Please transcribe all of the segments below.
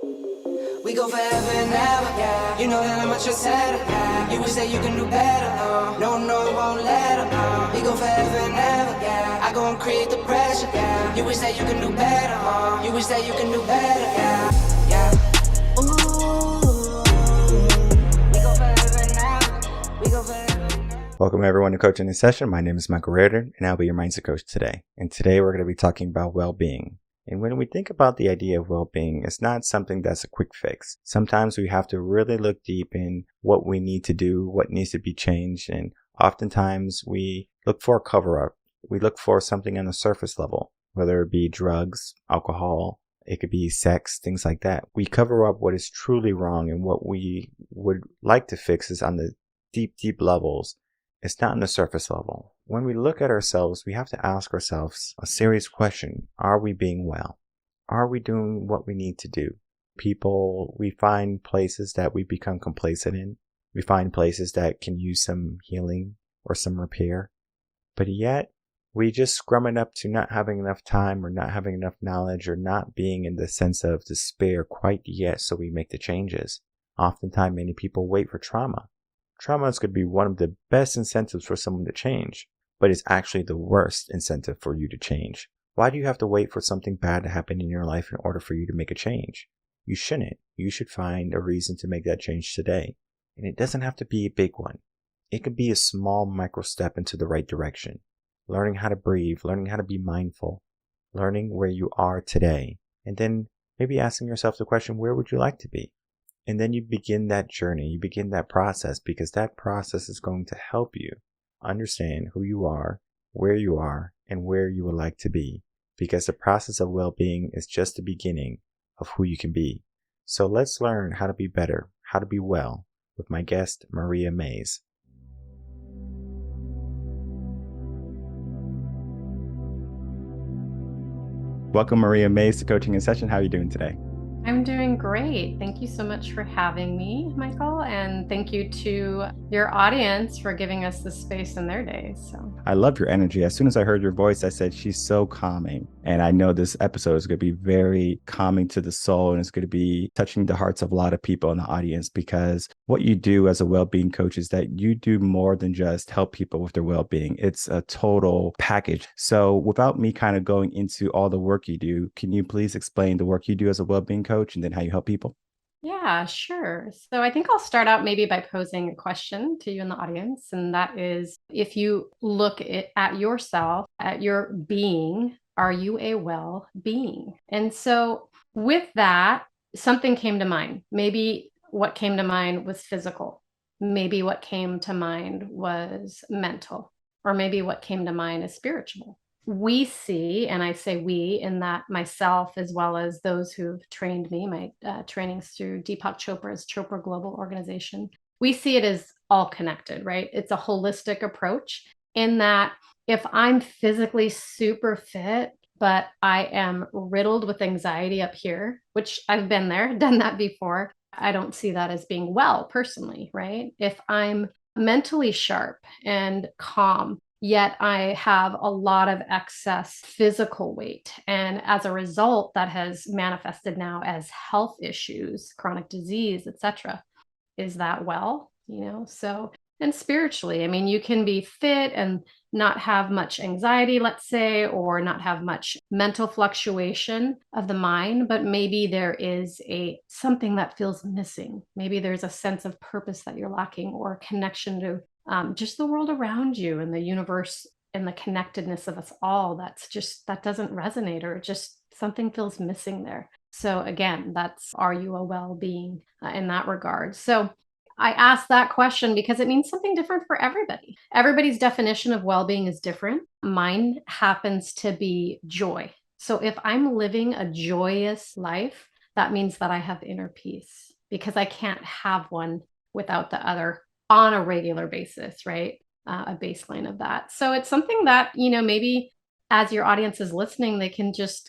We go forever and ever, yeah. You know that I'm much better, yeah. You wish that you can do better, no, no, won't let them, We go forever and ever, yeah. I go and create the pressure, yeah. You wish that you can do better, You wish that you can do better, yeah, yeah. Ooh, we go forever and ever. We go forever and ever. Welcome everyone to Coaching in Session. My name is Michael Rearden, and I'll be your mindset coach today. And today we're going to be talking about well-being. And when we think about the idea of well-being, it's not something that's a quick fix. Sometimes we have to really look deep in what we need to do, what needs to be changed, and oftentimes we look for a cover-up. We look for something on the surface level, whether it be drugs, alcohol, it could be sex, things like that. We cover up what is truly wrong, and what we would like to fix is on the deep, deep levels. It's not on the surface level. When we look at ourselves, we have to ask ourselves a serious question. Are we being well? Are we doing what we need to do? We find places that we become complacent in. We find places that can use some healing or some repair. But yet, we just scrum it up to not having enough time or not having enough knowledge or not being in the sense of despair quite yet, so we make the changes. Oftentimes, many people wait for trauma. Trauma is going to be one of the best incentives for someone to change, but it's actually the worst incentive for you to change. Why do you have to wait for something bad to happen in your life in order for you to make a change? You shouldn't. You should find a reason to make that change today. And it doesn't have to be a big one. It could be a small micro step into the right direction. Learning how to breathe, learning how to be mindful, learning where you are today, and then maybe asking yourself the question, where would you like to be? And then you begin that journey, you begin that process, because that process is going to help you understand who you are, and where you would like to be. Because the process of well-being is just the beginning of who you can be. So let's learn how to be better, how to be well, with my guest, Maria Mays. Welcome, Maria Mays, to Coaching in Session. How are you doing today? I'm doing great. Thank you so much for having me, Michael, and thank you to your audience for giving us the space in their days. So I love your energy. As soon as I heard your voice, I said, she's so calming. And I know this episode is going to be very calming to the soul, and it's going to be touching the hearts of a lot of people in the audience, because what you do as a well-being coach is that you do more than just help people with their well-being. It's a total package. So without me kind of going into all the work you do, can you please explain the work you do as a well-being coach and then how you help people? yeah, sure. So I think I'll start out maybe by posing a question to you in the audience. And that is, if you look at yourself, at your being, are you a well-being? And so with that, something came to mind. Maybe what came to mind was physical. Maybe what came to mind was mental, or maybe what came to mind is spiritual. We see, and I say we in that myself, as well as those who've trained me, my trainings through Deepak Chopra's Chopra Global Organization, we see it as all connected, right? It's a holistic approach in that if I'm physically super fit, but I am riddled with anxiety up here, which I've been there, done that before, I don't see that as being well personally, right? If I'm mentally sharp and calm, yet I have a lot of excess physical weight. And as a result, that has manifested now as health issues, chronic disease, etc. Is that well? So, and spiritually, I mean, you can be fit and not have much anxiety, let's say, or not have much mental fluctuation of the mind, but maybe there is something that feels missing. Maybe there's a sense of purpose that you're lacking, or connection to just the world around you and the universe and the connectedness of us all. That doesn't resonate, or just something feels missing there. So again, are you a well-being in that regard? So I asked that question because it means something different for everybody. Everybody's definition of well-being is different. Mine happens to be joy. So if I'm living a joyous life, that means that I have inner peace, because I can't have one without the other on a regular basis, right? A baseline of that. So it's something that, maybe as your audience is listening,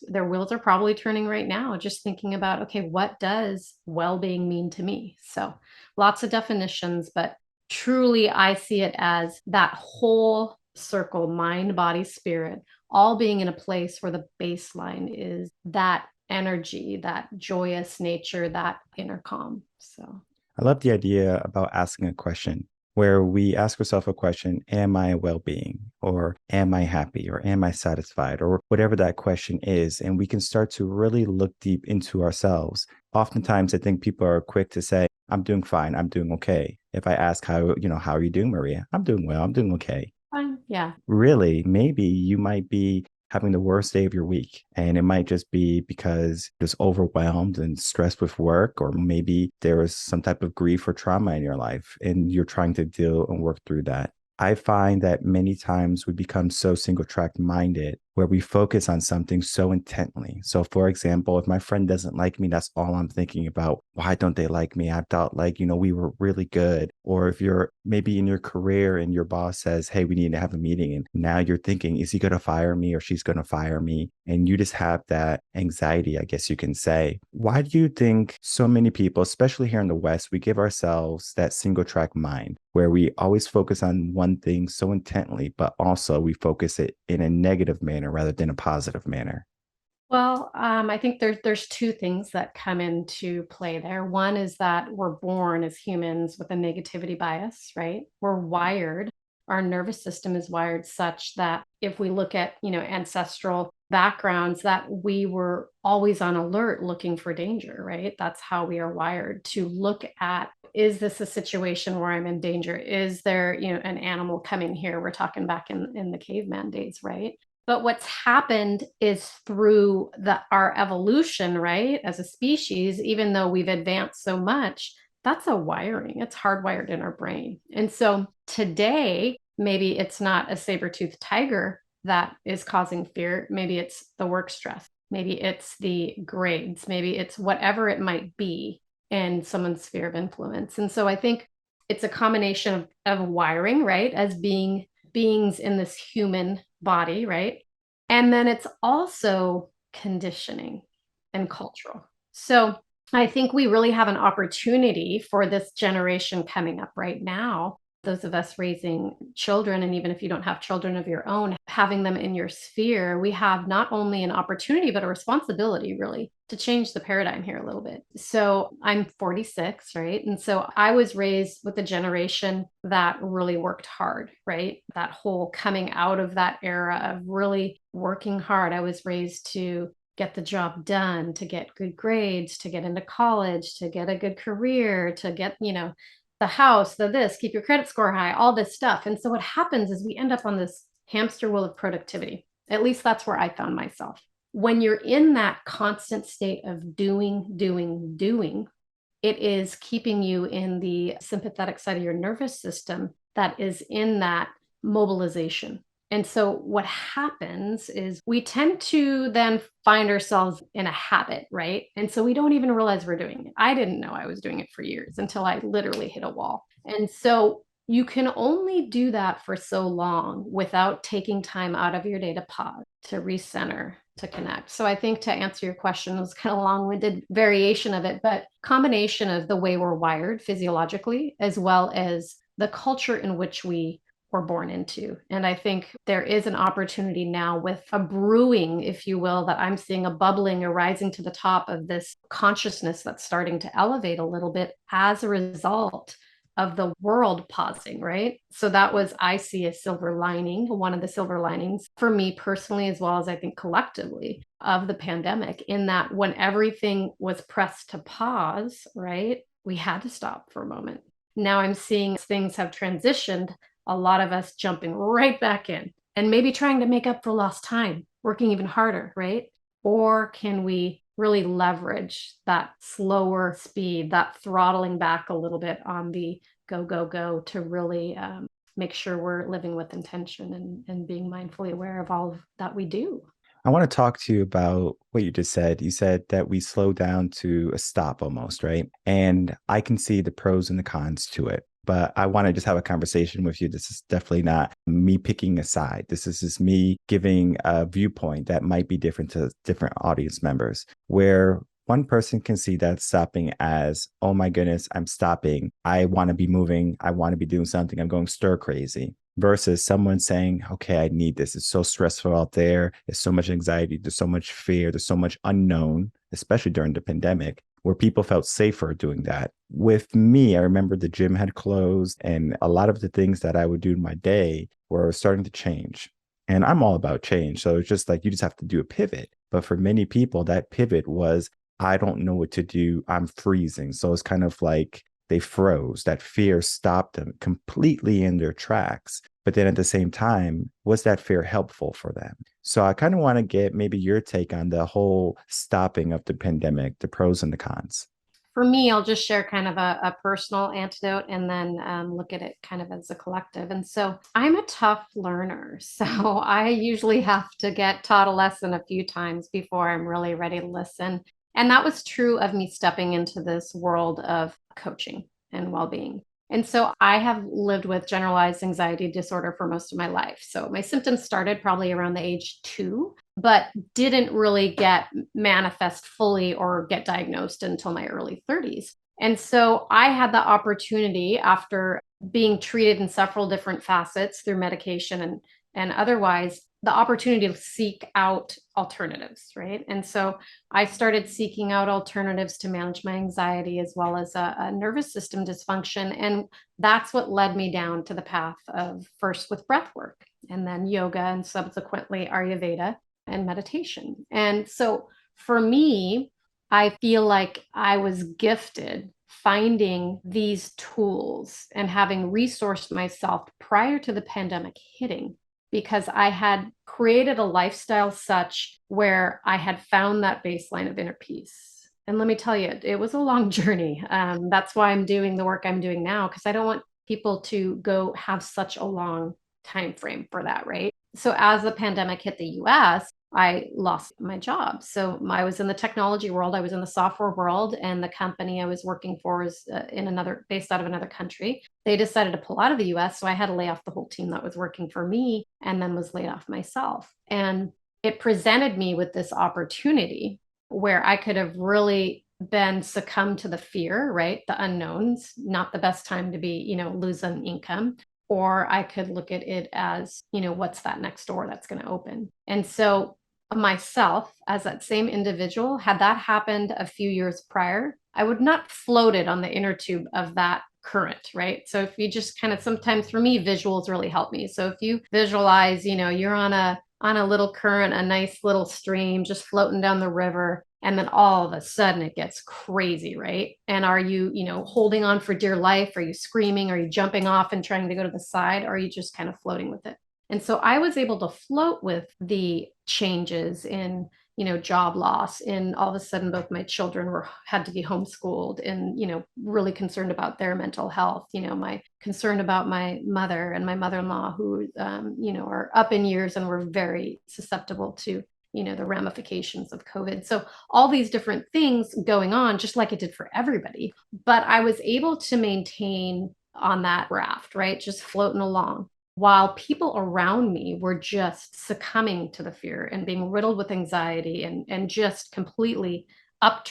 their wheels are probably turning right now, just thinking about, okay, what does well-being mean to me? So lots of definitions, but truly I see it as that whole circle, mind, body, spirit, all being in a place where the baseline is that energy, that joyous nature, that inner calm. So, I love the idea about asking a question where we ask ourselves a question, am I well-being, or am I happy, or am I satisfied, or whatever that question is. And we can start to really look deep into ourselves. Oftentimes, I think people are quick to say, I'm doing fine, I'm doing okay. If I ask how are you doing, Maria? I'm doing well, I'm doing okay. fine. Yeah. Really, maybe you might be having the worst day of your week. And it might just be because you're just overwhelmed and stressed with work, or maybe there is some type of grief or trauma in your life and you're trying to deal and work through that. I find that many times we become so single track minded where we focus on something so intently. So, for example, if my friend doesn't like me, that's all I'm thinking about. Why don't they like me? I thought, we were really good. Or if you're maybe in your career and your boss says, hey, we need to have a meeting. And now you're thinking, is he going to fire me or she's going to fire me? And you just have that anxiety, I guess you can say. Why do you think so many people, especially here in the West, we give ourselves that single track mind where we always focus on one thing so intently, but also we focus it in a negative manner rather than a positive manner? Well, I think there's two things that come into play there. One is that we're born as humans with a negativity bias, right? We're wired. Our nervous system is wired such that if we look at, ancestral backgrounds, that we were always on alert looking for danger, right? That's how we are wired to look at, is this a situation where I'm in danger? Is there, an animal coming here? We're talking back in the caveman days, right? But what's happened is through our evolution, right, as a species, even though we've advanced so much, that's a wiring. It's hardwired in our brain. And so today, maybe it's not a saber-toothed tiger that is causing fear. Maybe it's the work stress. Maybe it's the grades. Maybe it's whatever it might be in someone's sphere of influence. And so I think it's a combination of wiring, right, as beings in this human body, right? And then it's also conditioning and cultural. So I think we really have an opportunity for this generation coming up right now. Those of us raising children, and even if you don't have children of your own, having them in your sphere, we have not only an opportunity, but a responsibility really to change the paradigm here a little bit. So I'm 46, right? And so I was raised with a generation that really worked hard, right? That whole coming out of that era of really working hard. I was raised to get the job done, to get good grades, to get into college, to get a good career, to get, the house, the this, keep your credit score high, all this stuff. And so what happens is we end up on this hamster wheel of productivity. At least that's where I found myself. When you're in that constant state of doing, doing, doing, it is keeping you in the sympathetic side of your nervous system that is in that mobilization. And so what happens is we tend to then find ourselves in a habit, right? And so we don't even realize we're doing it. I didn't know I was doing it for years until I literally hit a wall. And so you can only do that for so long without taking time out of your day to pause, to recenter, to connect. So I think to answer your question, it was kind of a long-winded variation of it, but combination of the way we're wired physiologically, as well as the culture in which we were born into. And I think there is an opportunity now with a brewing, if you will, that I'm seeing a bubbling or rising to the top of this consciousness that's starting to elevate a little bit as a result of the world pausing, right? So that was, I see a silver lining, one of the silver linings for me personally, as well as I think collectively of the pandemic, in that when everything was pressed to pause, right, we had to stop for a moment. Now I'm seeing things have transitioned, a lot of us jumping right back in and maybe trying to make up for lost time, working even harder, right? Or can we really leverage that slower speed, that throttling back a little bit on the go, go, go to really make sure we're living with intention and being mindfully aware of all that we do? I want to talk to you about what you just said. You said that we slow down to a stop almost, right? And I can see the pros and the cons to it. But I want to just have a conversation with you. This is definitely not me picking a side. This is just me giving a viewpoint that might be different to different audience members, where one person can see that stopping as, oh my goodness, I'm stopping. I want to be moving. I want to be doing something. I'm going stir crazy. Versus someone saying, okay, I need this. It's so stressful out there. There's so much anxiety. There's so much fear. There's so much unknown. especially during the pandemic, where people felt safer doing that. With me, I remember the gym had closed and a lot of the things that I would do in my day were starting to change. And I'm all about change. So it's just like you just have to do a pivot. But for many people, that pivot was, I don't know what to do. I'm freezing. So it's kind of like they froze. That fear stopped them completely in their tracks. But then at the same time, was that fear helpful for them? So I kind of want to get maybe your take on the whole stopping of the pandemic, the pros and the cons. For me, I'll just share kind of a personal antidote and then look at it kind of as a collective. And so I'm a tough learner. So I usually have to get taught a lesson a few times before I'm really ready to listen. And that was true of me stepping into this world of coaching and well being. And so I have lived with generalized anxiety disorder for most of my life. So my symptoms started probably around the age 2, but didn't really get manifest fully or get diagnosed until my early 30s. And so I had the opportunity after being treated in several different facets through medication and otherwise, the opportunity to seek out alternatives, right? And so I started seeking out alternatives to manage my anxiety as well as a nervous system dysfunction. And that's what led me down to the path of first with breath work and then yoga and subsequently Ayurveda and meditation. And so for me, I feel like I was gifted finding these tools and having resourced myself prior to the pandemic hitting because I had created a lifestyle such where I had found that baseline of inner peace. And let me tell you, it was a long journey. That's why I'm doing the work I'm doing now, because I don't want people to go have such a long time frame for that, right? So as the pandemic hit the US, I lost my job. So I was in the technology world, I was in the software world, and the company I was working for was based out of another country. They decided to pull out of the US. So I had to lay off the whole team that was working for me and then was laid off myself. And it presented me with this opportunity where I could have really been succumbed to the fear, right? The unknowns, not the best time to be, losing income. Or I could look at it as, what's that next door that's going to open? And so myself as that same individual, had that happened a few years prior, I would not floated on the inner tube of that current, right? So if you just kind of sometimes for me, visuals really help me. So if you visualize, you're on a little current, a nice little stream just floating down the river. And then all of a sudden it gets crazy, right? And are you, holding on for dear life? Are you screaming? Are you jumping off and trying to go to the side? Or are you just kind of floating with it? And so I was able to float with the changes in, job loss. And all of a sudden, both my children had to be homeschooled and, really concerned about their mental health. My concern about my mother and my mother-in-law who, are up in years and were very susceptible to the ramifications of COVID. So all these different things going on, just like it did for everybody. But I was able to maintain on that raft, right? Just floating along while people around me were just succumbing to the fear and being riddled with anxiety and just completely up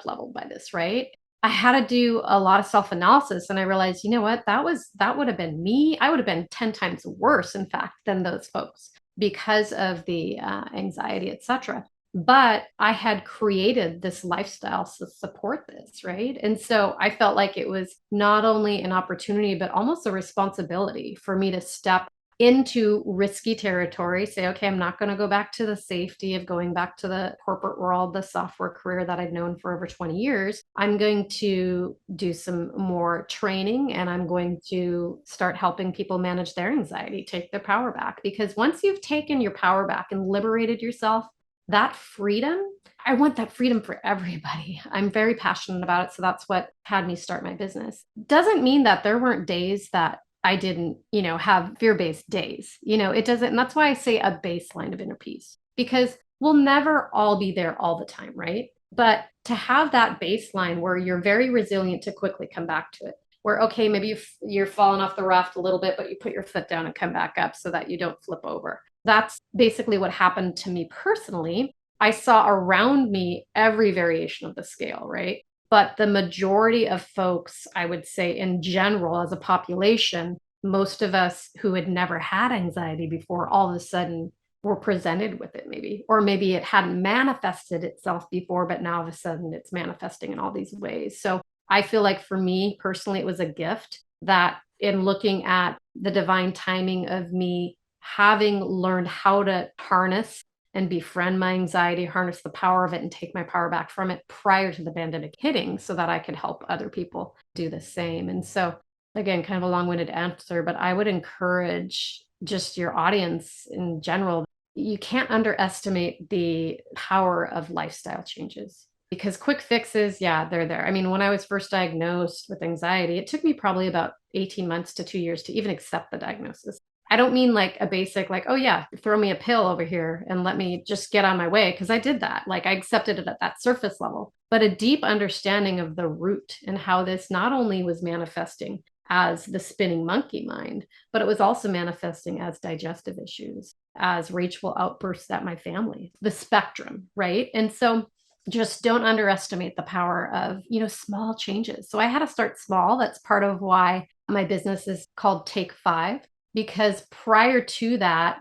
leveled by this, right? I had to do a lot of self-analysis and I realized, you know what, that would have been me. I would have been 10 times worse, in fact, than those folks because of the anxiety, etc. But I had created this lifestyle to support this, right? And so I felt like it was not only an opportunity, but almost a responsibility for me to step into risky territory, say, okay, I'm not going to go back to the safety of going back to the corporate world, the software career that I've known for over 20 years. I'm going to do some more training and I'm going to start helping people manage their anxiety, take their power back. Because once you've taken your power back and liberated yourself, that freedom, I want that freedom for everybody. I'm very passionate about it. So that's what had me start my business. Doesn't mean that there weren't days that I didn't, have fear-based days. It doesn't, and that's why I say a baseline of inner peace, because we'll never all be there all the time, right? But to have that baseline where you're very resilient to quickly come back to it, where, okay, maybe you're falling off the raft a little bit, but you put your foot down and come back up so that you don't flip over. That's basically what happened to me personally. I saw around me every variation of the scale, right? But the majority of folks, I would say in general, as a population, most of us who had never had anxiety before, all of a sudden were presented with it, or maybe it hadn't manifested itself before, but now all of a sudden it's manifesting in all these ways. So I feel like for me personally, it was a gift that in looking at the divine timing of me having learned how to harness and befriend my anxiety, harness the power of it and take my power back from it prior to the pandemic hitting so that I could help other people do the same. And so again, kind of a long-winded answer, but I would encourage just your audience in general. You can't underestimate the power of lifestyle changes because quick fixes, yeah, they're there. I mean, when I was first diagnosed with anxiety, it took me probably about 18 months to 2 years to even accept the diagnosis. I don't mean like a basic, like, oh yeah, throw me a pill over here and let me just get on my way. Cause I did that. Like I accepted it at that surface level, but a deep understanding of the root and how this not only was manifesting as the spinning monkey mind, but it was also manifesting as digestive issues, as rageful outbursts at my family, the spectrum, right? And so just don't underestimate the power of, small changes. So I had to start small. That's part of why my business is called Take 5, because prior to that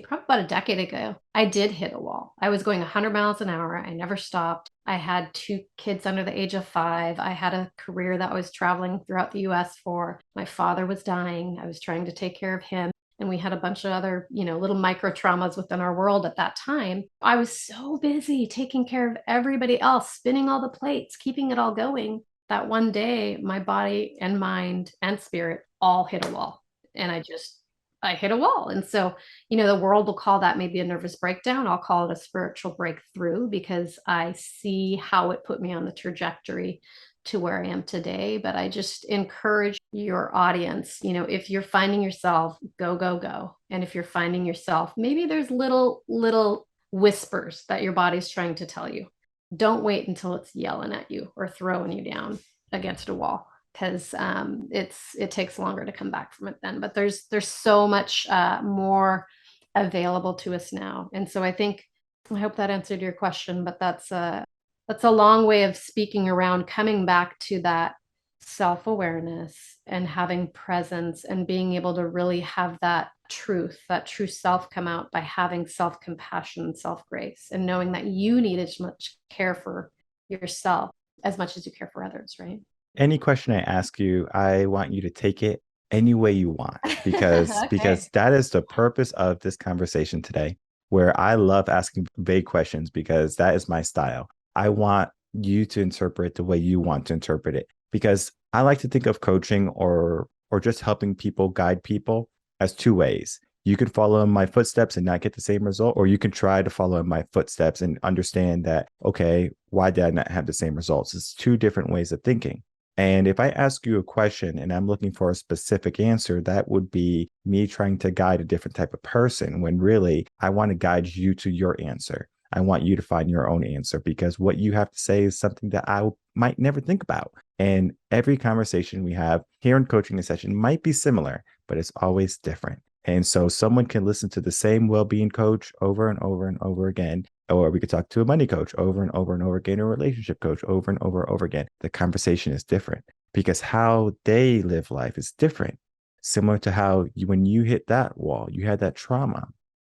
probably about a decade ago, I did hit a wall. I was going 100 miles an hour. I never stopped. I had 2 kids under the age of 5. I had a career that I was traveling throughout the US for. My father was dying. I was trying to take care of him. And we had a bunch of other, little micro traumas within our world at that time. I was so busy taking care of everybody else, spinning all the plates, keeping it all going, that one day my body and mind and spirit all hit a wall. And I hit a wall. And so, the world will call that maybe a nervous breakdown. I'll call it a spiritual breakthrough because I see how it put me on the trajectory to where I am today. But I just encourage your audience, if you're finding yourself, go, go, go. And if you're finding yourself, maybe there's little whispers that your body's trying to tell you. Don't wait until it's yelling at you or throwing you down against a wall, because it takes longer to come back from it then. But there's so much more available to us now. And so I hope that answered your question, but that's a long way of speaking around coming back to that self-awareness and having presence and being able to really have that true self come out by having self-compassion and self-grace and knowing that you need as much care for yourself as much as you care for others, right? Any question I ask you, I want you to take it any way you want because Okay. because that is the purpose of this conversation today, where I love asking vague questions because that is my style. I want you to interpret the way you want to interpret it, because I like to think of coaching or just helping people, guide people as 2 ways. You can follow in my footsteps and not get the same result, or you can try to follow in my footsteps and understand that, okay, why did I not have the same results? It's 2 different ways of thinking. And if I ask you a question and I'm looking for a specific answer, that would be me trying to guide a different type of person, when really I want to guide you to your answer. I want you to find your own answer, because what you have to say is something that I might never think about. And every conversation we have here in coaching session might be similar, but it's always different. And so someone can listen to the same well-being coach over and over and over again, or we could talk to a money coach over and over and over again, or a relationship coach over and over again. The conversation is different because how they live life is different. Similar to how when you hit that wall, you had that trauma.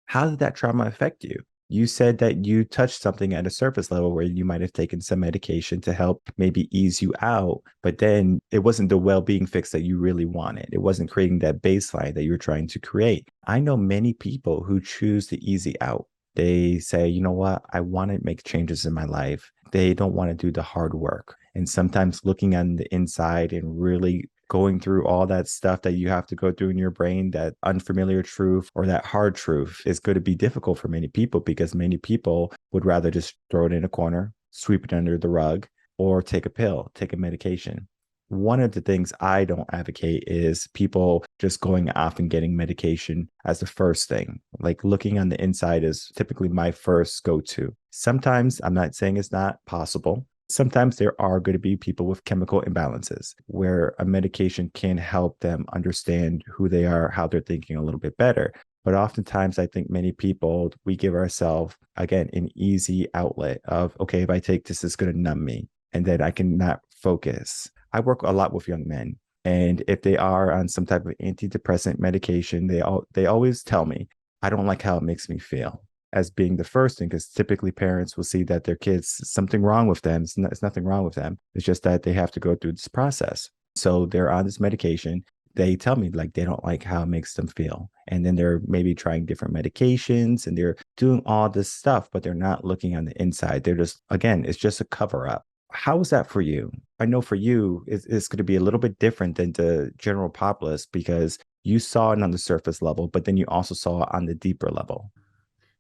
How did that trauma affect you? You said that you touched something at a surface level where you might have taken some medication to help maybe ease you out, but then it wasn't the well-being fix that you really wanted. It wasn't creating that baseline that you're trying to create. I know many people who choose the easy out. They say, you know what, I want to make changes in my life. They don't want to do the hard work. And sometimes looking on the inside and really going through all that stuff that you have to go through in your brain, that unfamiliar truth or that hard truth, is going to be difficult for many people, because many people would rather just throw it in a corner, sweep it under the rug, or take a pill, take a medication. One of the things I don't advocate is people just going off and getting medication as the first thing. Like looking on the inside is typically my first go-to. Sometimes, I'm not saying it's not possible. Sometimes there are going to be people with chemical imbalances where a medication can help them understand who they are, how they're thinking a little bit better. But oftentimes, I think many people, we give ourselves, again, an easy outlet of, okay, if I take this, it's going to numb me, and then I can not focus. I work a lot with young men, and if they are on some type of antidepressant medication, they always tell me, I don't like how it makes me feel as being the first thing, because typically parents will see that their kids, something wrong with them. It's nothing wrong with them. It's just that they have to go through this process. So they're on this medication. They tell me like they don't like how it makes them feel. And then they're maybe trying different medications and they're doing all this stuff, but they're not looking on the inside. They're just, again, it's just a cover up. How is that for you? I know for you, it's going to be a little bit different than the general populace because you saw it on the surface level, but then you also saw it on the deeper level.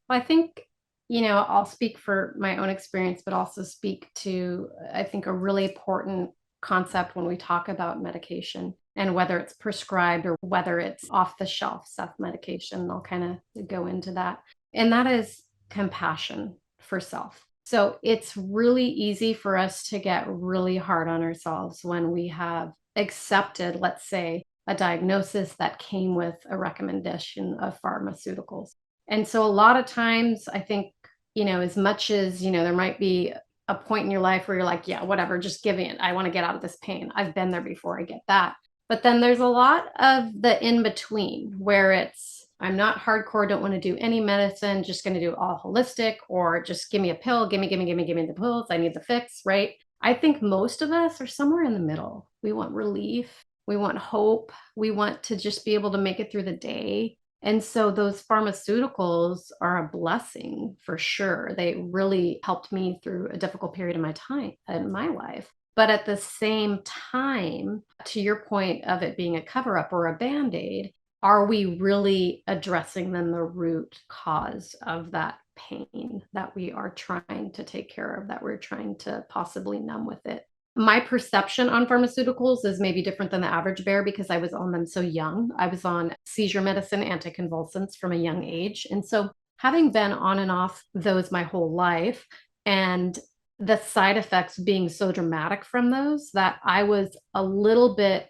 Well, I think, I'll speak for my own experience, but also speak to, I think, a really important concept when we talk about medication and whether it's prescribed or whether it's off the shelf self medication. I'll kind of go into that. And that is compassion for self. So it's really easy for us to get really hard on ourselves when we have accepted, let's say, a diagnosis that came with a recommendation of pharmaceuticals. And so a lot of times, I think, as much as, there might be a point in your life where you're like, yeah, whatever, just give in. I want to get out of this pain. I've been there before. I get that. But then there's a lot of the in between where it's, I'm not hardcore, don't want to do any medicine, just going to do all holistic, or just give me a pill, give me the pills. I need the fix, right? I think most of us are somewhere in the middle. We want relief. We want hope. We want to just be able to make it through the day. And so those pharmaceuticals are a blessing for sure. They really helped me through a difficult period of my time in my life. But at the same time, to your point of it being a cover up or a band aid, are we really addressing then the root cause of that pain that we are trying to take care of, that we're trying to possibly numb with it? My perception on pharmaceuticals is maybe different than the average bear because I was on them so young. I was on seizure medicine, anticonvulsants from a young age. And so having been on and off those my whole life, and the side effects being so dramatic from those, that I was a little bit,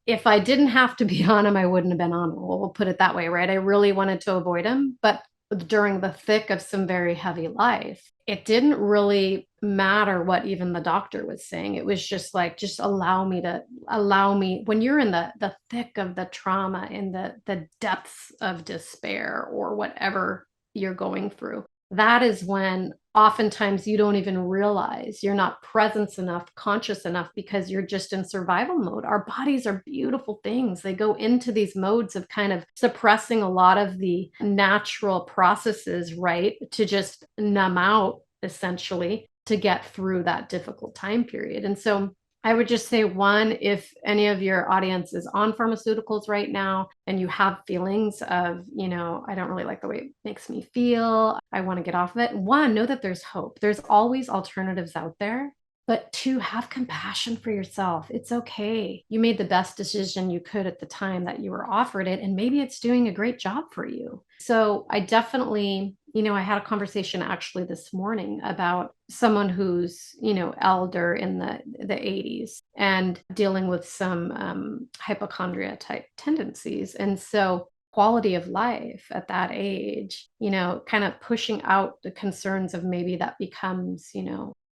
if I didn't have to be on them, I wouldn't have been on them. We'll put it that way, right? I really wanted to avoid them. But during the thick of some very heavy life, it didn't really matter what even the doctor was saying. It was just like, just allow me, when you're in the thick of the trauma, in the depths of despair or whatever you're going through, that is when oftentimes you don't even realize you're not present enough, conscious enough, because you're just in survival mode. Our bodies are beautiful things. They go into these modes of kind of suppressing a lot of the natural processes, right? To just numb out, essentially, to get through that difficult time period. And so I would just say, one, if any of your audience is on pharmaceuticals right now and you have feelings of, I don't really like the way it makes me feel, I want to get off of it. One, know that there's hope. There's always alternatives out there. But two, have compassion for yourself. It's okay. You made the best decision you could at the time that you were offered it, and maybe it's doing a great job for you. So I definitely, I had a conversation actually this morning about someone who's, elder in the 80s and dealing with some hypochondria type tendencies. And so quality of life at that age, kind of pushing out the concerns of maybe that becomes,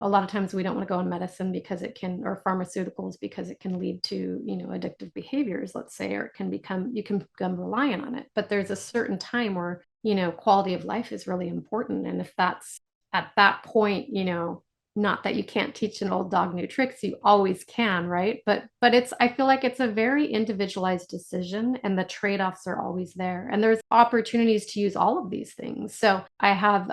a lot of times we don't want to go on medicine because it can, or pharmaceuticals, because it can lead to, addictive behaviors, let's say, or you can become reliant on it. But there's a certain time where, quality of life is really important. And if that's at that point, not that you can't teach an old dog new tricks, you always can, right? But I feel like it's a very individualized decision, and the trade-offs are always there, and there's opportunities to use all of these things. So I have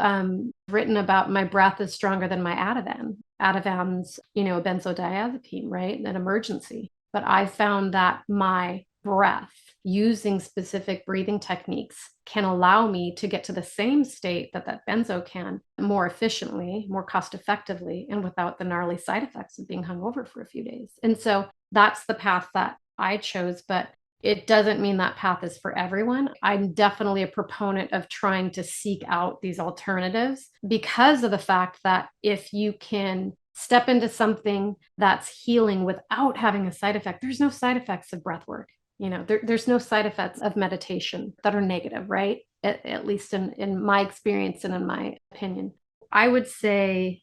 written about my breath is stronger than my Ativan's, benzodiazepine, right? An emergency. But I found that my breath, using specific breathing techniques, can allow me to get to the same state that benzo can, more efficiently, more cost effectively, and without the gnarly side effects of being hungover for a few days. And so that's the path that I chose, but it doesn't mean that path is for everyone. I'm definitely a proponent of trying to seek out these alternatives, because of the fact that if you can step into something that's healing without having a side effect, there's no side effects of breath work. There's no side effects of meditation that are negative, right? At least in my experience and in my opinion. I would say,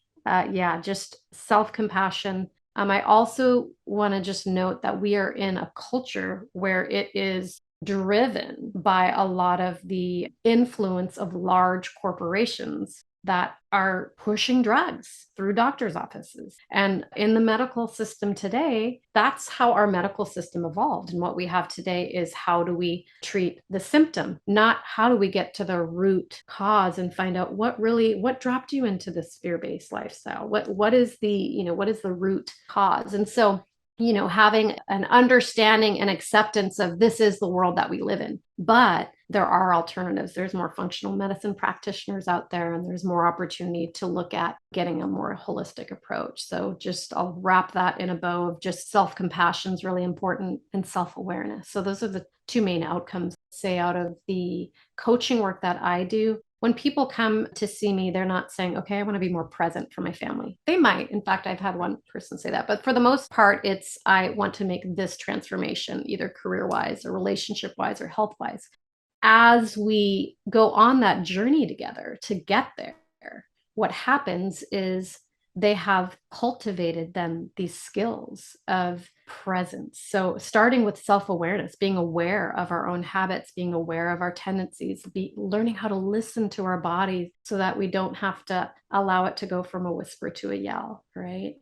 just self-compassion. I also want to just note that we are in a culture where it is driven by a lot of the influence of large corporations that are pushing drugs through doctors' offices. And in the medical system today, that's how our medical system evolved. And what we have today is how do we treat the symptom, not how do we get to the root cause and find out what dropped you into this fear-based lifestyle? What is the root cause? And so having an understanding and acceptance of this is the world that we live in. But there are alternatives. There's more functional medicine practitioners out there, and there's more opportunity to look at getting a more holistic approach. So I'll wrap that in a bow of just self-compassion is really important, and self-awareness. So those are the two main outcomes, say, out of the coaching work that I do. When people come to see me, they're not saying, okay, I want to be more present for my family. They might. In fact, I've had one person say that. But for the most part, it's I want to make this transformation, either career-wise or relationship-wise or health-wise. As we go on that journey together to get there, what happens is they have cultivated then these skills of presence. So starting with self-awareness, being aware of our own habits, being aware of our tendencies, learning how to listen to our bodies so that we don't have to allow it to go from a whisper to a yell, right?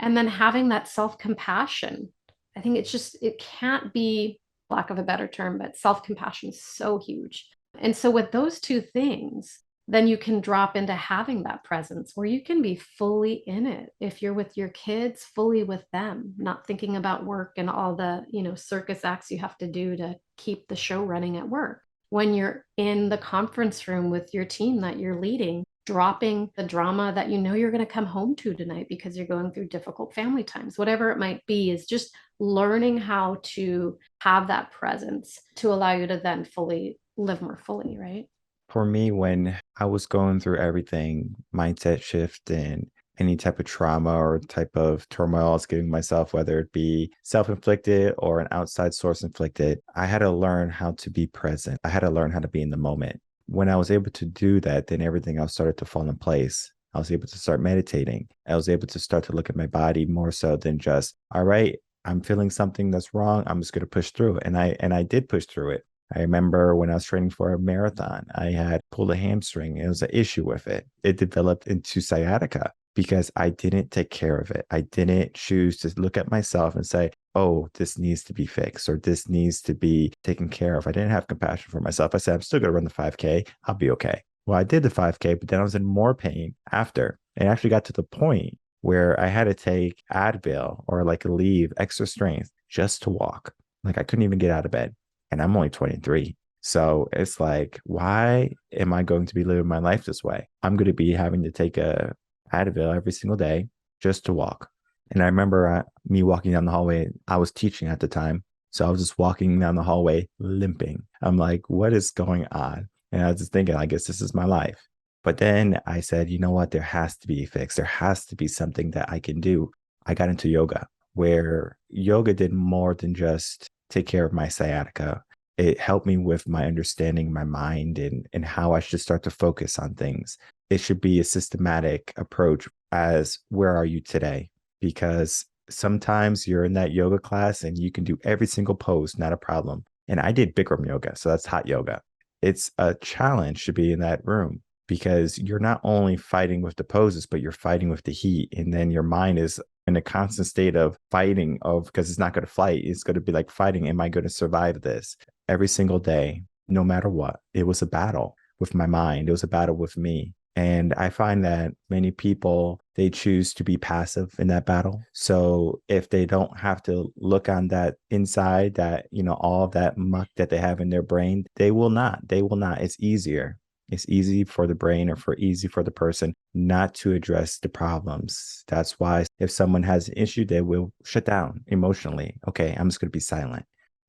And then having that self-compassion. I think it can't be, lack of a better term, but self-compassion is so huge. And so with those two things, then you can drop into having that presence where you can be fully in it. If you're with your kids, fully with them, not thinking about work and all the, circus acts you have to do to keep the show running at work. When you're in the conference room with your team that you're leading, dropping the drama that you're going to come home to tonight because you're going through difficult family times, whatever it might be, is just learning how to have that presence to allow you to then fully live more fully, right? For me, when I was going through everything, mindset shift and any type of trauma or type of turmoil I was giving myself, whether it be self-inflicted or an outside source inflicted, I had to learn how to be present. I had to learn how to be in the moment. When I was able to do that, then everything else started to fall in place. I was able to start meditating. I was able to start to look at my body more so than just, all right, I'm feeling something that's wrong. I'm just going to push through it. And I did push through it. I remember when I was training for a marathon, I had pulled a hamstring. It was an issue with it. It developed into sciatica because I didn't take care of it. I didn't choose to look at myself and say, oh, this needs to be fixed or this needs to be taken care of. I didn't have compassion for myself. I said, I'm still going to run the 5K. I'll be okay. Well, I did the 5K, but then I was in more pain after. It actually got to the point where I had to take Advil or like leave extra strength just to walk. Like I couldn't even get out of bed. And I'm only 23. So it's like, why am I going to be living my life this way? I'm going to be having to take a Advil every single day just to walk. And I remember me walking down the hallway. I was teaching at the time. So I was just walking down the hallway limping. I'm like, what is going on? And I was just thinking, I guess this is my life. But then I said, you know what? There has to be a fix. There has to be something that I can do. I got into yoga, where yoga did more than just take care of my sciatica. It helped me with my understanding my mind and how I should start to focus on things. It should be a systematic approach as where are you today? Because sometimes you're in that yoga class and you can do every single pose, not a problem. And I did Bikram yoga, so that's hot yoga. It's a challenge to be in that room because you're not only fighting with the poses, but you're fighting with the heat. And then your mind is in a constant state of fighting because it's not going to fight. It's going to be like fighting. Am I going to survive this? Every single day, no matter what, it was a battle with my mind. It was a battle with me. And I find that many people, they choose to be passive in that battle. So if they don't have to look on that inside, that, all of that muck that they have in their brain, they will not. It's easier. It's easy for the brain or easy for the person not to address the problems. That's why if someone has an issue, they will shut down emotionally. Okay, I'm just going to be silent.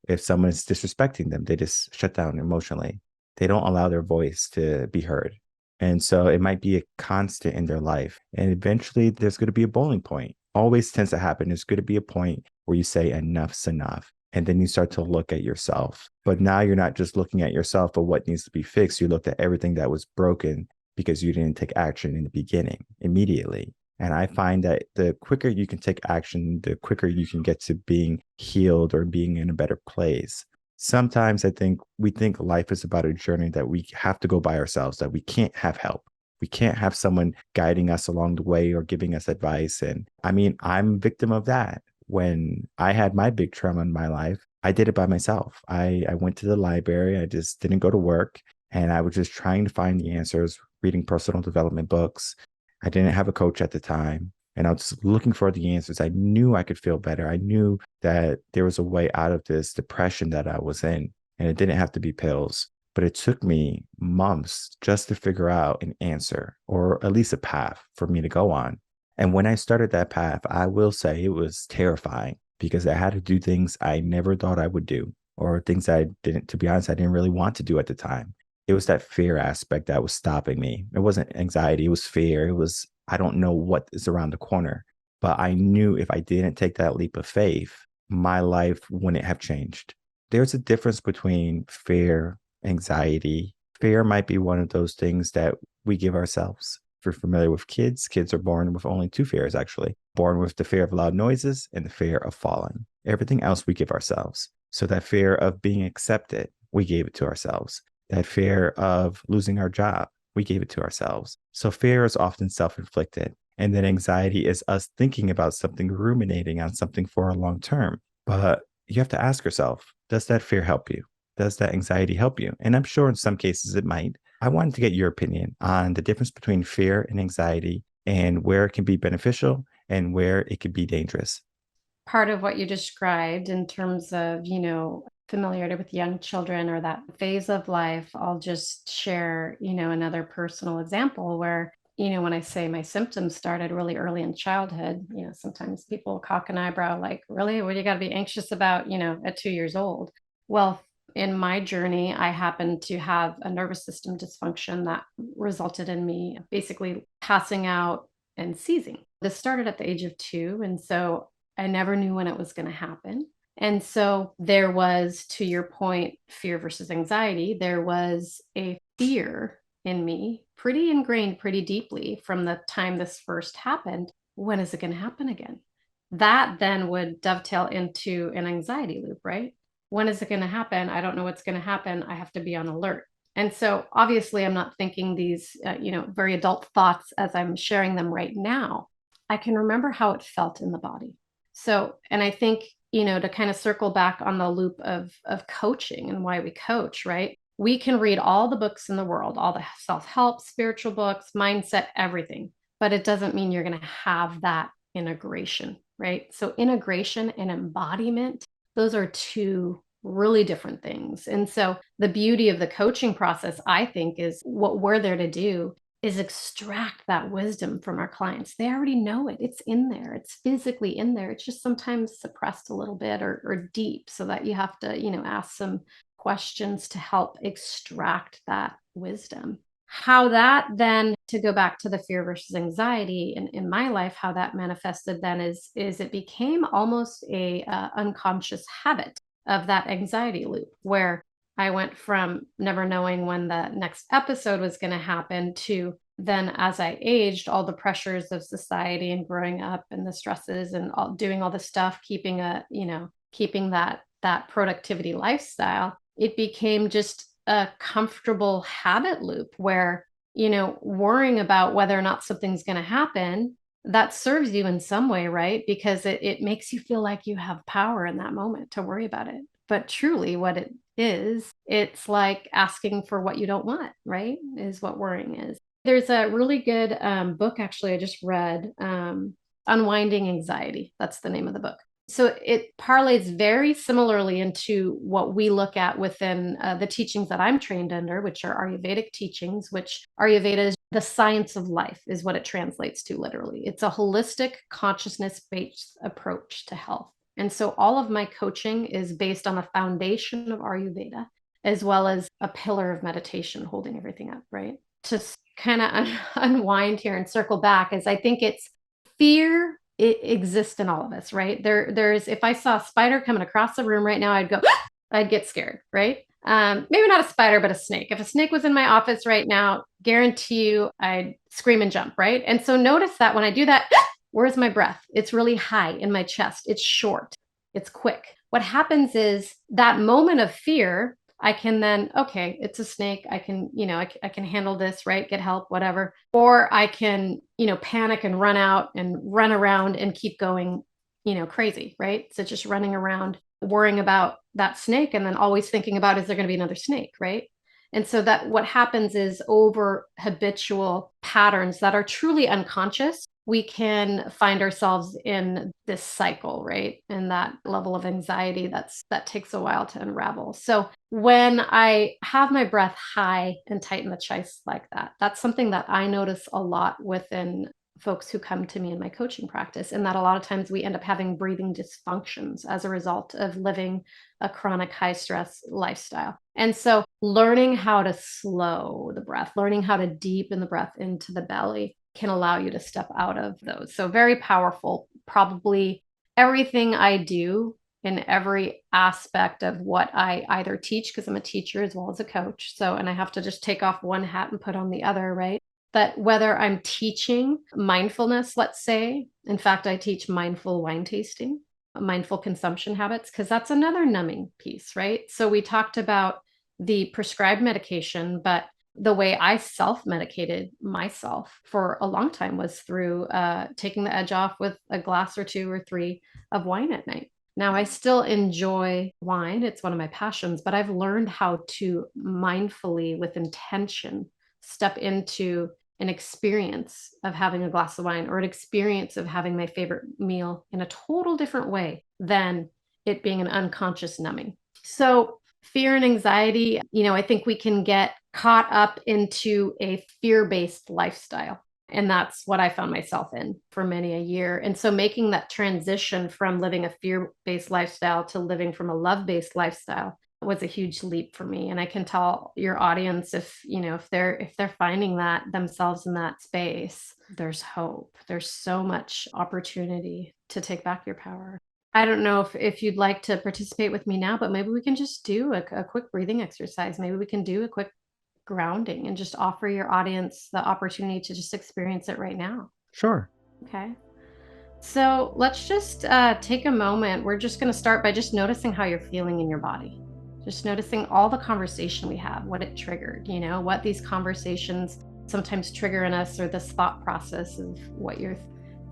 If someone is disrespecting them, they just shut down emotionally. They don't allow their voice to be heard. And so it might be a constant in their life. And eventually there's going to be a boiling point. Always tends to happen. There's going to be a point where you say enough's enough. And then you start to look at yourself. But now you're not just looking at yourself, but what needs to be fixed. You looked at everything that was broken because you didn't take action in the beginning immediately. And I find that the quicker you can take action, the quicker you can get to being healed or being in a better place. Sometimes I think we think life is about a journey that we have to go by ourselves, that we can't have help. We can't have someone guiding us along the way or giving us advice. And I mean, I'm a victim of that. When I had my big trauma in my life, I did it by myself. I went to the library, I just didn't go to work. And I was just trying to find the answers, reading personal development books. I didn't have a coach at the time. And I was just looking for the answers. I knew I could feel better. I knew that there was a way out of this depression that I was in, and it didn't have to be pills. But it took me months just to figure out an answer or at least a path for me to go on. And when I started that path, I will say it was terrifying because I had to do things I never thought I would do, or things I didn't, to be honest, I didn't really want to do at the time. It was that fear aspect that was stopping me. It wasn't anxiety, it was fear. It was, I don't know what is around the corner. But I knew if I didn't take that leap of faith, my life wouldn't have changed. There's a difference between fear, anxiety. Fear might be one of those things that we give ourselves. If you're familiar with kids, kids are born with only two fears, actually. Born with the fear of loud noises and the fear of falling. Everything else we give ourselves. So that fear of being accepted, we gave it to ourselves. That fear of losing our job, we gave it to ourselves. So fear is often self-inflicted. And then anxiety is us thinking about something, ruminating on something for a long term. But you have to ask yourself, does that fear help you? Does that anxiety help you? And I'm sure in some cases it might. I wanted to get your opinion on the difference between fear and anxiety and where it can be beneficial and where it can be dangerous. Part of what you described in terms of, familiarity with young children or that phase of life, I'll just share, another personal example where, when I say my symptoms started really early in childhood, sometimes people cock an eyebrow like, really, what do you got to be anxious about, at 2 years old? Well, in my journey, I happened to have a nervous system dysfunction that resulted in me basically passing out and seizing. This started at the age of 2. And so I never knew when it was going to happen. And so there was, to your point, fear versus anxiety, there was a fear in me, pretty ingrained, pretty deeply from the time this first happened. When is it going to happen again? That then would dovetail into an anxiety loop, right? When is it going to happen? I don't know what's going to happen. I have to be on alert. And so obviously I'm not thinking these, very adult thoughts as I'm sharing them right now. I can remember how it felt in the body. So, and I think, to kind of circle back on the loop of coaching and why we coach, right? We can read all the books in the world, all the self-help, spiritual books, mindset, everything, but it doesn't mean you're going to have that integration, right? So integration and embodiment, those are two really different things. And so the beauty of the coaching process, I think, is what we're there to do is extract that wisdom from our clients. They already know it. It's in there. It's physically in there. It's just sometimes suppressed a little bit or deep so that you have to, ask some questions to help extract that wisdom. How that then, to go back to the fear versus anxiety in my life, how that manifested then is it became almost a unconscious habit of that anxiety loop where I went from never knowing when the next episode was going to happen to then, as I aged, all the pressures of society and growing up and the stresses and doing all the stuff, keeping that productivity lifestyle, it became just a comfortable habit loop where, worrying about whether or not something's going to happen, that serves you in some way, right? Because it makes you feel like you have power in that moment to worry about it. But truly, what it is, it's like asking for what you don't want, right? Is what worrying is. There's a really good book, actually, I just read, Unwinding Anxiety. That's the name of the book. So it parlays very similarly into what we look at within the teachings that I'm trained under, which are Ayurvedic teachings, which Ayurveda is the science of life, is what it translates to literally. It's a holistic, consciousness-based approach to health. And so all of my coaching is based on the foundation of Ayurveda, as well as a pillar of meditation holding everything up, right? To kind of unwind here and circle back, is I think it's fear. It exists in all of us, right? There's, if I saw a spider coming across the room right now, I'd go, I'd get scared, right? Maybe not a spider, but a snake. If a snake was in my office right now, guarantee you I'd scream and jump, right? And so notice that when I do that, where's my breath? It's really high in my chest. It's short. It's quick. what happens is that moment of fear, I can then, okay, it's a snake. I can, I can handle this, right? Get help, whatever. Or I can, panic and run out and run around and keep going, crazy, right? So just running around, worrying about that snake and then always thinking about, is there going to be another snake, right? And so that what happens is over habitual patterns that are truly unconscious, we can find ourselves in this cycle, right? And that level of anxiety that takes a while to unravel. So when I have my breath high and tighten the chest like that, that's something that I notice a lot within folks who come to me in my coaching practice, and that a lot of times we end up having breathing dysfunctions as a result of living a chronic high stress lifestyle. And so learning how to slow the breath, learning how to deepen the breath into the belly can allow you to step out of those. So very powerful. Probably everything I do in every aspect of what I either teach, because I'm a teacher as well as a coach. So, and I have to just take off one hat and put on the other, right? That whether I'm teaching mindfulness, let's say, in fact, I teach mindful wine tasting, mindful consumption habits, because that's another numbing piece, right? So we talked about the prescribed medication, but the way I self-medicated myself for a long time was through taking the edge off with a glass or two or three of wine at night. Now, I still enjoy wine. It's one of my passions, but I've learned how to mindfully, with intention, step into an experience of having a glass of wine or an experience of having my favorite meal in a total different way than it being an unconscious numbing. So fear and anxiety, I think we can get caught up into a fear-based lifestyle. And that's what I found myself in for many a year. And so making that transition from living a fear-based lifestyle to living from a love-based lifestyle was a huge leap for me. And I can tell your audience, if they're finding that themselves in that space, there's hope. There's so much opportunity to take back your power. I don't know if you'd like to participate with me now, but maybe we can just do a quick breathing exercise. Maybe we can do a quick grounding and just offer your audience the opportunity to just experience it right now. Sure. Okay. So let's just take a moment. We're just going to start by just noticing how you're feeling in your body. Just noticing all the conversation we have, what it triggered, what these conversations sometimes trigger in us, or this thought process of what you're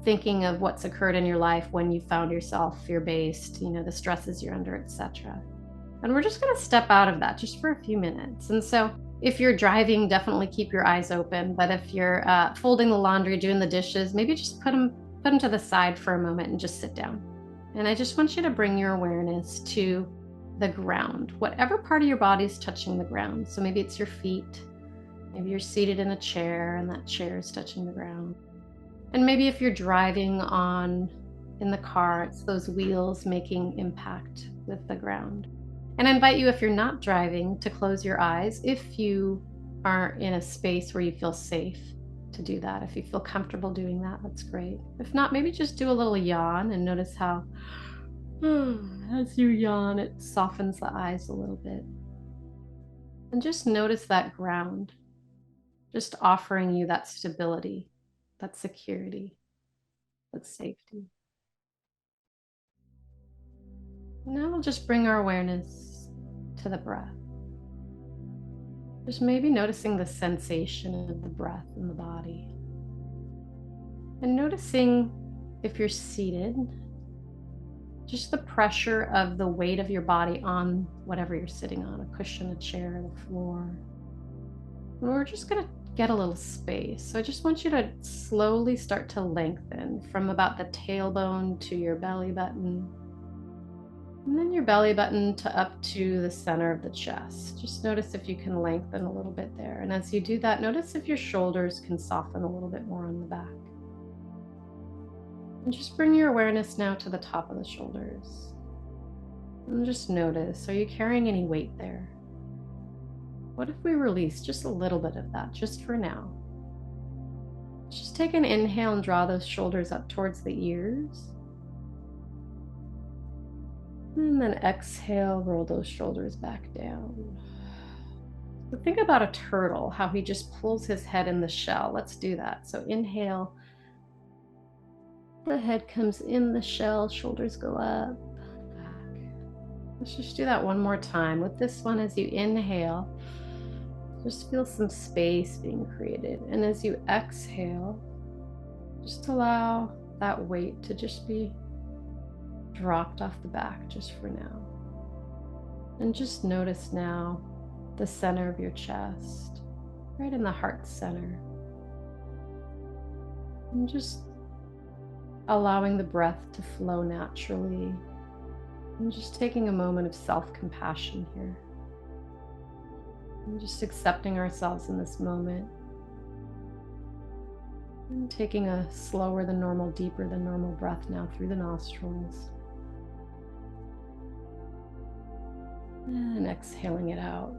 thinking of what's occurred in your life when you found yourself fear-based, the stresses you're under, etc. And we're just going to step out of that just for a few minutes. And so if you're driving, definitely keep your eyes open. But if you're folding the laundry, doing the dishes, maybe just put them to the side for a moment and just sit down. And I just want you to bring your awareness to the ground, whatever part of your body is touching the ground. So maybe it's your feet, maybe you're seated in a chair and that chair is touching the ground. And maybe if you're driving in the car, it's those wheels making impact with the ground. And I invite you, if you're not driving, to close your eyes if you are in a space where you feel safe to do that. If you feel comfortable doing that, that's great. If not, maybe just do a little yawn and notice how as you yawn, it softens the eyes a little bit. And just notice that ground, just offering you that stability, that security, that safety. Now we'll just bring our awareness to the breath. Just maybe noticing the sensation of the breath in the body. And noticing, if you're seated, just the pressure of the weight of your body on whatever you're sitting on, a cushion, a chair, the floor. And we're just going to get a little space. So I just want you to slowly start to lengthen from about the tailbone to your belly button. And then your belly button to up to the center of the chest. Just notice if you can lengthen a little bit there. And as you do that, notice if your shoulders can soften a little bit more on the back. And just bring your awareness now to the top of the shoulders. And just notice, are you carrying any weight there? What if we release just a little bit of that, just for now? Just take an inhale and draw those shoulders up towards the ears. And then exhale, roll those shoulders back down. So think about a turtle, how he just pulls his head in the shell. Let's do that. So inhale. The head comes in the shell, shoulders go up, back. Let's just do that one more time. With this one, as you inhale, just feel some space being created. And as you exhale, just allow that weight to just be dropped off the back just for now. And just notice now the center of your chest, right in the heart center. And just allowing the breath to flow naturally. And just taking a moment of self-compassion here. And just accepting ourselves in this moment. And taking a slower than normal, deeper than normal breath now through the nostrils. And exhaling it out.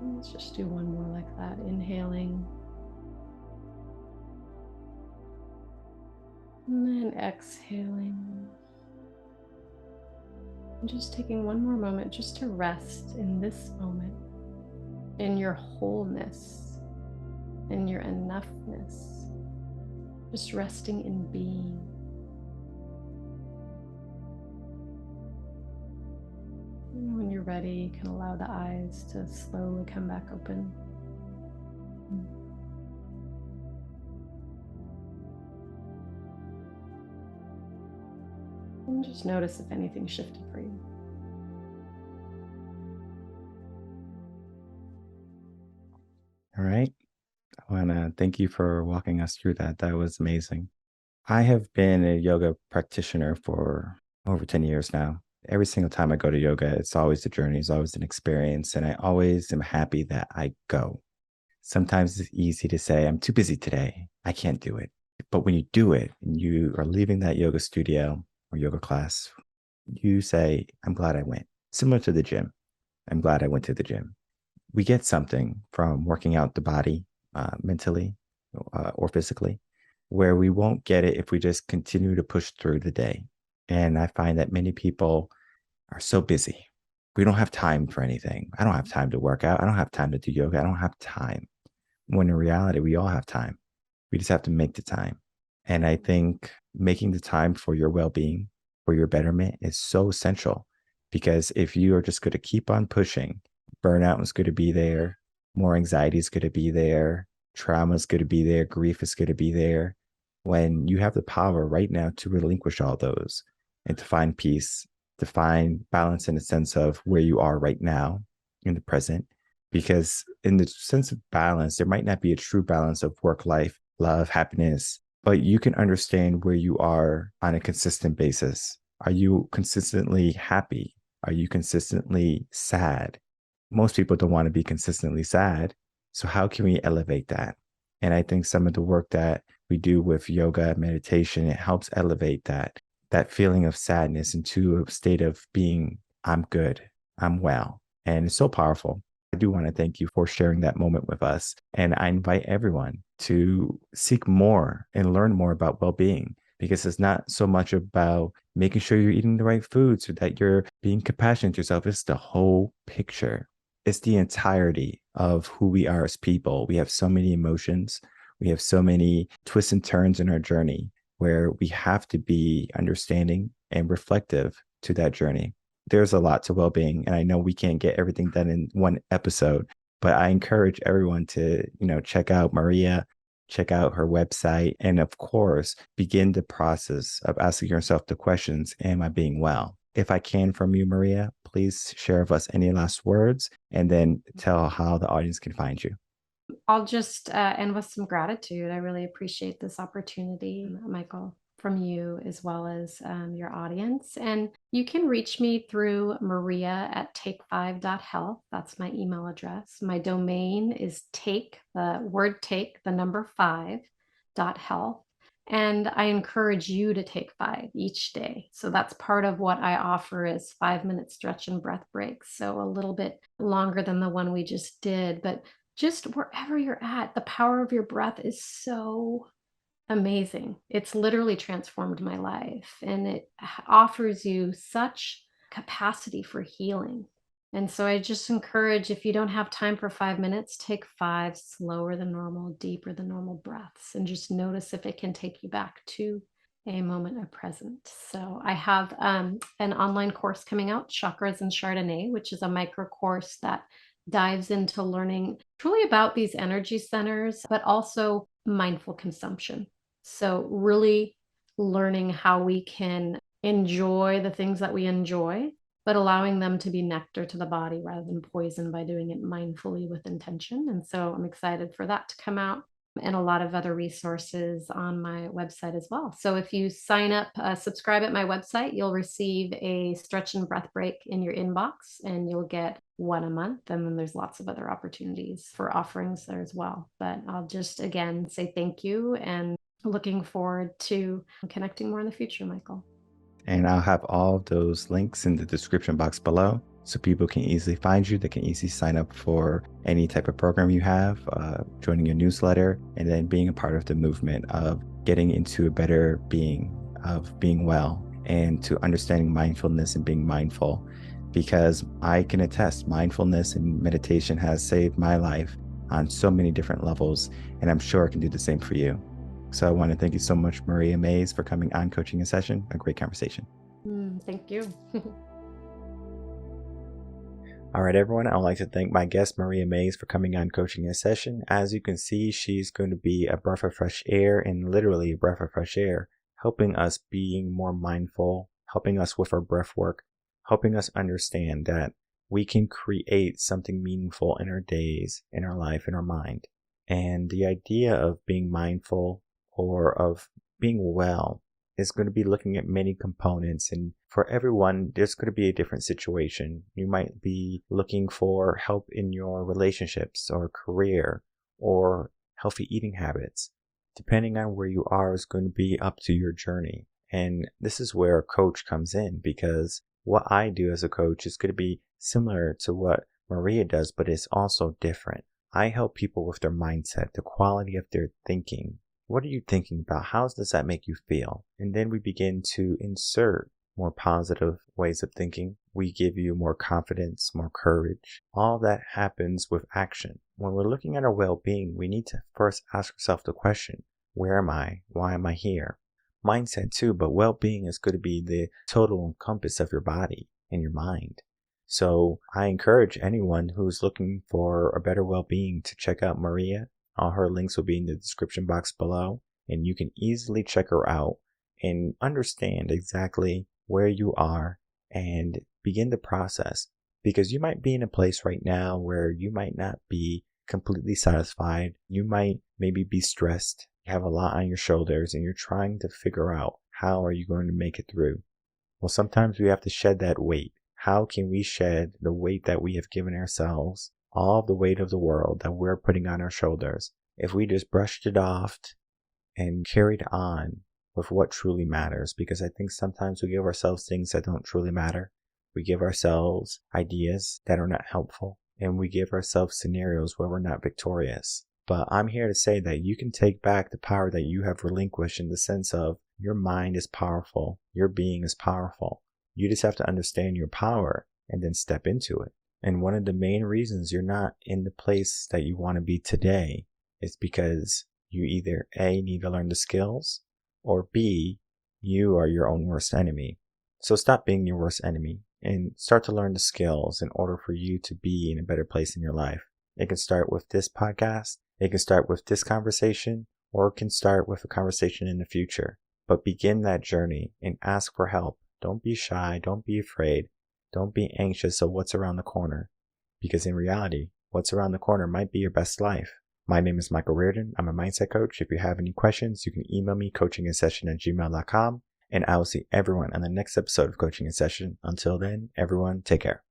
And let's just do one more like that. Inhaling. And then exhaling. And just taking one more moment just to rest in this moment, in your wholeness, in your enoughness. Just resting in being. And when you're ready, you can allow the eyes to slowly come back open. And just notice if anything shifted for you. All right. I want to thank you for walking us through that. That was amazing. I have been a yoga practitioner for over 10 years now. Every single time I go to yoga, it's always a journey, it's always an experience. And I always am happy that I go. Sometimes it's easy to say, I'm too busy today. I can't do it. But when you do it and you are leaving that yoga studio or yoga class, you say, I'm glad I went. Similar to the gym. I'm glad I went to the gym. We get something from working out the body mentally or physically, where we won't get it if we just continue to push through the day. And I find that many people are so busy. We don't have time for anything. I don't have time to work out. I don't have time to do yoga. I don't have time. When in reality, we all have time. We just have to make the time. And I think making the time for your well-being, for your betterment is so essential, because if you are just going to keep on pushing, burnout is going to be there. More anxiety is going to be there. Trauma is going to be there. Grief is going to be there. When you have the power right now to relinquish all those and to find peace, to find balance in the sense of where you are right now in the present. Because in the sense of balance, there might not be a true balance of work life, love, happiness, but you can understand where you are on a consistent basis. Are you consistently happy? Are you consistently sad? Most people don't want to be consistently sad. So how can we elevate that? And I think some of the work that we do with yoga, meditation, it helps elevate that feeling of sadness into a state of being, I'm good, I'm well. And it's so powerful. I do want to thank you for sharing that moment with us. And I invite everyone to seek more and learn more about well-being, because it's not so much about making sure you're eating the right foods or that you're being compassionate to yourself. It's the whole picture. It's the entirety of who we are as people. We have so many emotions. We have so many twists and turns in our journey where we have to be understanding and reflective to that journey. There's a lot to well-being, and I know we can't get everything done in one episode, but I encourage everyone to, check out Maria, check out her website, and of course, begin the process of asking yourself the questions, am I being well? If I can from you, Maria, please share with us any last words and then tell how the audience can find you. I'll just end with some gratitude. I really appreciate this opportunity, Michael, from you as well as your audience. And you can reach me through maria@take5.health. That's my email address. My domain is the number 5.health. And I encourage you to take 5 each day. So that's part of what I offer is 5-minute stretch and breath breaks. So a little bit longer than the one we just did, but just wherever you're at, the power of your breath is so amazing. It's literally transformed my life, and it offers you such capacity for healing. And so I just encourage, if you don't have time for 5 minutes, take 5 slower than normal, deeper than normal breaths, and just notice if it can take you back to a moment of presence. So I have an online course coming out, Chakras and Chardonnay, which is a micro course that dives into learning truly about these energy centers, but also mindful consumption. So really learning how we can enjoy the things that we enjoy, but allowing them to be nectar to the body rather than poison by doing it mindfully with intention. And so I'm excited for that to come out, and a lot of other resources on my website as well. So if you sign up, subscribe at my website, you'll receive a stretch and breath break in your inbox, and you'll get one a month. And then there's lots of other opportunities for offerings there as well. But I'll just again say thank you and looking forward to connecting more in the future, Michael. And I'll have all of those links in the description box below so people can easily find you. They can easily sign up for any type of program you have, joining your newsletter, and then being a part of the movement of getting into a better being, of being well, and to understanding mindfulness and being mindful. Because I can attest, mindfulness and meditation has saved my life on so many different levels, and I'm sure it can do the same for you. So I want to thank you so much, Maria Mays, for coming on Coaching in Session. A great conversation. Thank you. All right, everyone. I'd like to thank my guest, Maria Mays, for coming on Coaching in Session. As you can see, she's going to be a breath of fresh air, and literally a breath of fresh air, helping us being more mindful, helping us with our breath work, helping us understand that we can create something meaningful in our days, in our life, in our mind. And the idea of being mindful or of being well is going to be looking at many components, and for everyone there's going to be a different situation. You might be looking for help in your relationships or career or healthy eating habits. Depending on where you are is going to be up to your journey, and this is where a coach comes in, because what I do as a coach is going to be similar to what Maria does, but it's also different. I help people with their mindset, the quality of their thinking. What are you thinking about? How does that make you feel? And then we begin to insert more positive ways of thinking. We give you more confidence, more courage. All that happens with action. When we're looking at our well-being, we need to first ask ourselves the question, where am I? Why am I here? Mindset too, but well-being is going to be the total compass of your body and your mind. So I encourage anyone who's looking for a better well-being to check out Maria. All her links will be in the description box below, and you can easily check her out and understand exactly where you are and begin the process. Because you might be in a place right now where you might not be completely satisfied. You might maybe be stressed. You have a lot on your shoulders and you're trying to figure out how are you going to make it through. Well, sometimes we have to shed that weight. How can we shed the weight that we have given ourselves, all of the weight of the world that we're putting on our shoulders, if we just brushed it off and carried on with what truly matters? Because I think sometimes we give ourselves things that don't truly matter. We give ourselves ideas that are not helpful, and we give ourselves scenarios where we're not victorious. But I'm here to say that you can take back the power that you have relinquished, in the sense of your mind is powerful, your being is powerful. You just have to understand your power and then step into it. And one of the main reasons you're not in the place that you want to be today is because you either A, need to learn the skills, or B, you are your own worst enemy. So stop being your worst enemy and start to learn the skills in order for you to be in a better place in your life. It can start with this podcast, it can start with this conversation, or it can start with a conversation in the future. But begin that journey and ask for help. Don't be shy, don't be afraid. Don't be anxious of what's around the corner, because in reality, what's around the corner might be your best life. My name is Michael Rearden. I'm a mindset coach. If you have any questions, you can email me coachinginsession@gmail.com, and I will see everyone on the next episode of Coaching in Session. Until then, everyone, take care.